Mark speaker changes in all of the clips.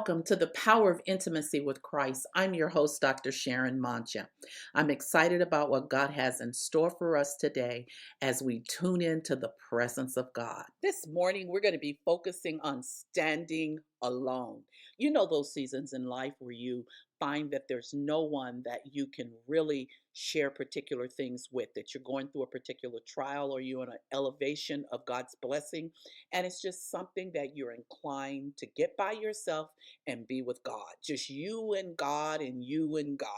Speaker 1: Welcome to the Power of Intimacy with Christ. I'm your host, Dr. Sharon Mancha. I'm excited about what God has in store for us today as we tune into the presence of God. This morning, we're going to be focusing on standing alone. You know, those seasons in life where you find that there's no one that you can really share particular things with, that you're going through a particular trial or you're in an elevation of God's blessing. And it's just something that you're inclined to get by yourself and be with God. Just you and God and you and God.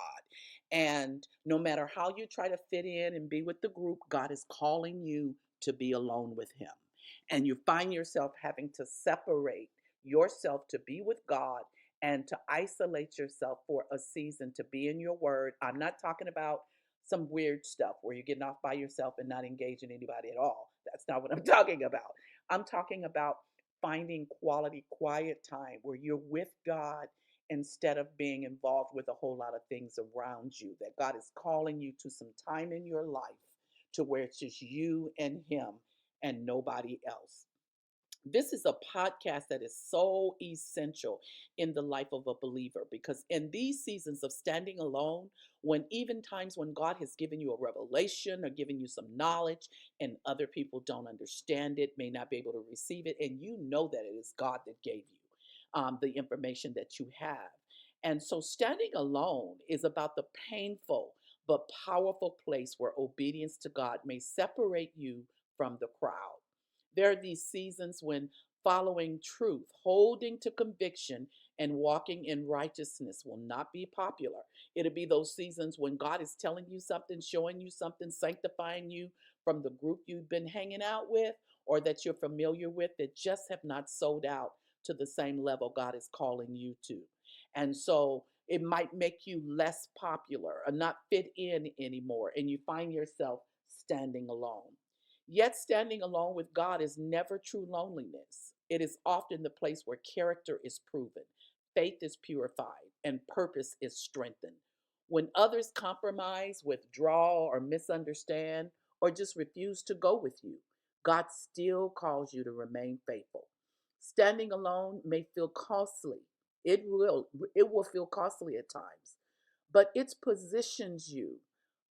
Speaker 1: And no matter how you try to fit in and be with the group, God is calling you to be alone with Him. And you find yourself having to separate yourself to be with God and to isolate yourself for a season to be in your word. I'm not talking about some weird stuff where you're getting off by yourself and not engaging anybody at all. That's not what I'm talking about. I'm talking about finding quality, quiet time where you're with God instead of being involved with a whole lot of things around you. That God is calling you to some time in your life to where it's just you and Him and nobody else. This is a podcast that is so essential in the life of a believer because in these seasons of standing alone, when even times when God has given you a revelation or given you some knowledge and other people don't understand it, may not be able to receive it, and you know that it is God that gave you the information that you have. And so standing alone is about the painful but powerful place where obedience to God may separate you from the crowd. There are these seasons when following truth, holding to conviction, and walking in righteousness will not be popular. It'll be those seasons when God is telling you something, showing you something, sanctifying you from the group you've been hanging out with or that you're familiar with that just have not sold out to the same level God is calling you to. And so it might make you less popular or not fit in anymore, and you find yourself standing alone. Yet, standing alone with God is never true loneliness. It is often the place where character is proven, faith is purified, and purpose is strengthened. When others compromise, withdraw, or misunderstand, or just refuse to go with you, God still calls you to remain faithful. Standing alone may feel costly. It will feel costly at times, but it positions you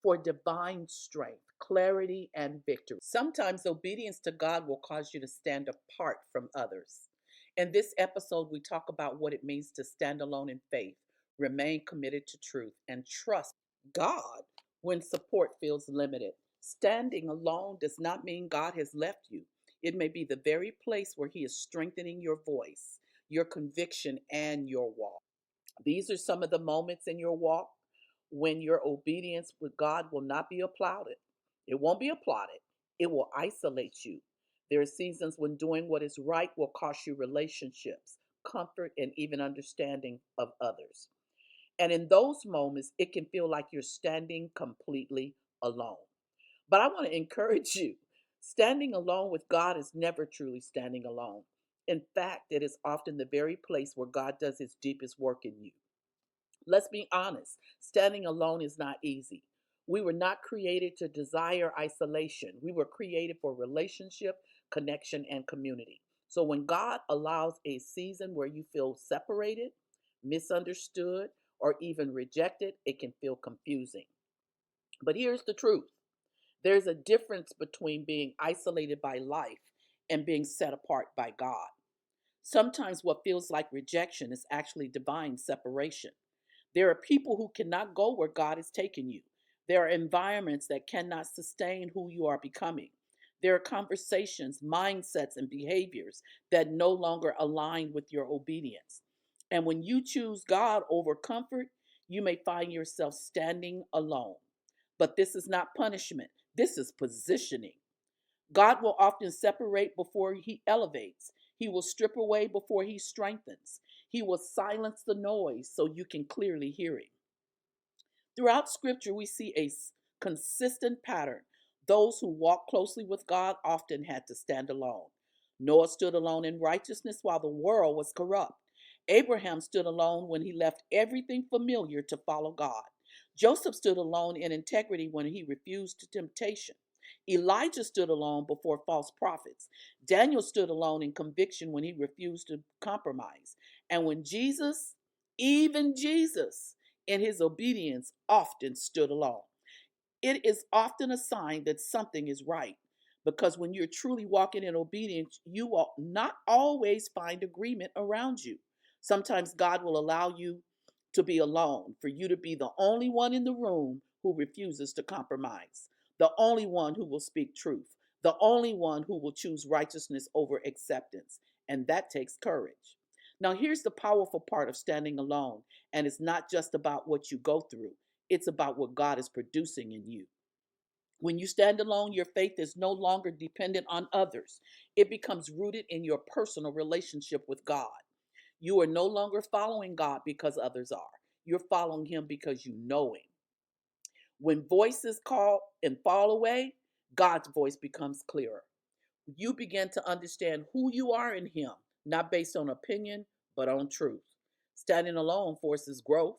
Speaker 1: for divine strength, clarity, and victory. Sometimes obedience to God will cause you to stand apart from others. In this episode, we talk about what it means to stand alone in faith, remain committed to truth, and trust God when support feels limited. Standing alone does not mean God has left you. It may be the very place where He is strengthening your voice, your conviction, and your walk. These are some of the moments in your walk when your obedience with God will not be applauded. It won't be applauded. It will isolate you. There are seasons when doing what is right will cost you relationships, comfort, and even understanding of others. And in those moments, it can feel like you're standing completely alone. But I want to encourage you standing alone with God is never truly standing alone. In fact, it is often the very place where God does His deepest work in you. Let's be honest, standing alone is not easy. We were not created to desire isolation. We were created for relationship, connection, and community. So when God allows a season where you feel separated, misunderstood, or even rejected, it can feel confusing. But here's the truth. There's a difference between being isolated by life and being set apart by God. Sometimes what feels like rejection is actually divine separation. There are people who cannot go where God is taking you. There are environments that cannot sustain who you are becoming. There are conversations, mindsets, and behaviors that no longer align with your obedience. And when you choose God over comfort, you may find yourself standing alone. But this is not punishment, this is positioning. God will often separate before He elevates. He will strip away before He strengthens. He will silence the noise so you can clearly hear Him. Throughout Scripture, we see a consistent pattern. Those who walked closely with God often had to stand alone. Noah stood alone in righteousness while the world was corrupt. Abraham stood alone when he left everything familiar to follow God. Joseph stood alone in integrity when he refused temptation. Elijah stood alone before false prophets. Daniel stood alone in conviction when he refused to compromise. And when even Jesus, in his obedience, often stood alone. It is often a sign that something is right, because when you're truly walking in obedience, you will not always find agreement around you. Sometimes God will allow you to be alone, for you to be the only one in the room who refuses to compromise, the only one who will speak truth, the only one who will choose righteousness over acceptance. And that takes courage. Now, here's the powerful part of standing alone, and it's not just about what you go through, it's about what God is producing in you. When you stand alone, your faith is no longer dependent on others. It becomes rooted in your personal relationship with God. You are no longer following God because others are. You're following him because you know him. When voices call and fall away, God's voice becomes clearer. You begin to understand who you are in him, not based on opinion, but on truth. Standing alone forces growth.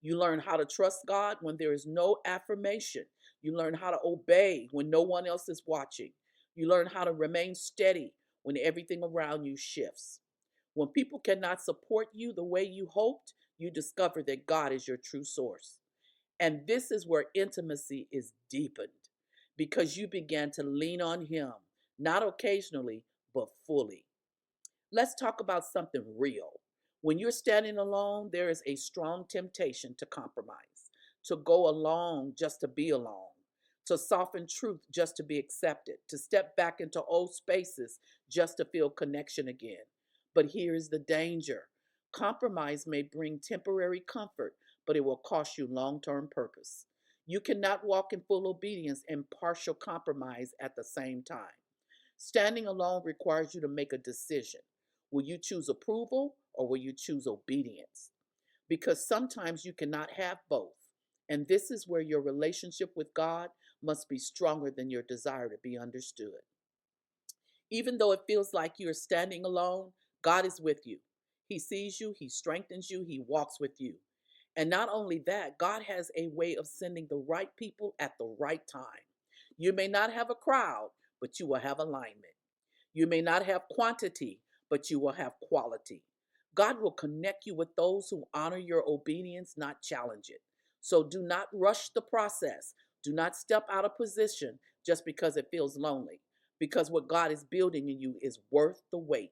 Speaker 1: You learn how to trust God when there is no affirmation. You learn how to obey when no one else is watching. You learn how to remain steady when everything around you shifts. When people cannot support you the way you hoped, you discover that God is your true source. And this is where intimacy is deepened, because you began to lean on him, not occasionally, but fully. Let's talk about something real. When you're standing alone, there is a strong temptation to compromise, to go along just to be alone, to soften truth just to be accepted, to step back into old spaces just to feel connection again. But here's the danger: compromise may bring temporary comfort, but it will cost you long term purpose. You cannot walk in full obedience and partial compromise at the same time. Standing alone requires you to make a decision. Will you choose approval or will you choose obedience? Because sometimes you cannot have both. And this is where your relationship with God must be stronger than your desire to be understood. Even though it feels like you're standing alone, God is with you. He sees you, He strengthens you, He walks with you. And not only that, God has a way of sending the right people at the right time. You may not have a crowd, but you will have alignment. You may not have quantity, but you will have quality. God will connect you with those who honor your obedience, not challenge it. So do not rush the process. Do not step out of position just because it feels lonely, because what God is building in you is worth the wait.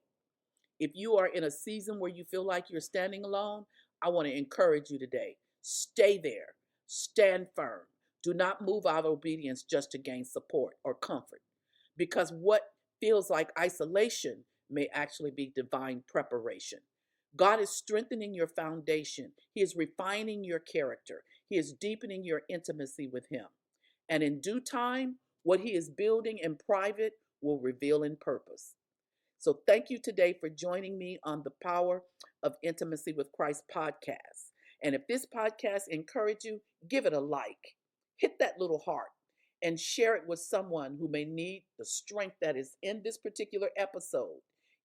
Speaker 1: If you are in a season where you feel like you're standing alone, I want to encourage you today. Stay there. Stand firm. Do not move out of obedience just to gain support or comfort, because what feels like isolation may actually be divine preparation. God is strengthening your foundation. He is refining your character. He is deepening your intimacy with Him. And in due time, what He is building in private will reveal in purpose. So thank you today for joining me on the Power of Intimacy with Christ podcast. And if this podcast encouraged you, give it a like, hit that little heart, and share it with someone who may need the strength that is in this particular episode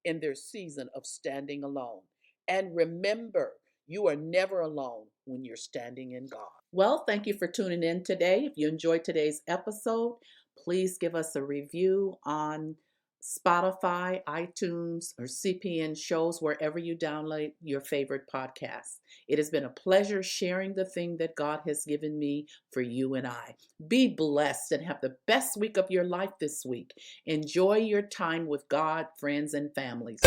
Speaker 1: in their season of standing alone. And remember, you are never alone when you're standing in God. Well, thank you for tuning in today. If you enjoyed today's episode, please give us a review on Spotify, iTunes, or CPN shows, wherever you download your favorite podcasts. It has been a pleasure sharing the thing that God has given me for you and I. Be blessed and have the best week of your life this week. Enjoy your time with God, friends, and families.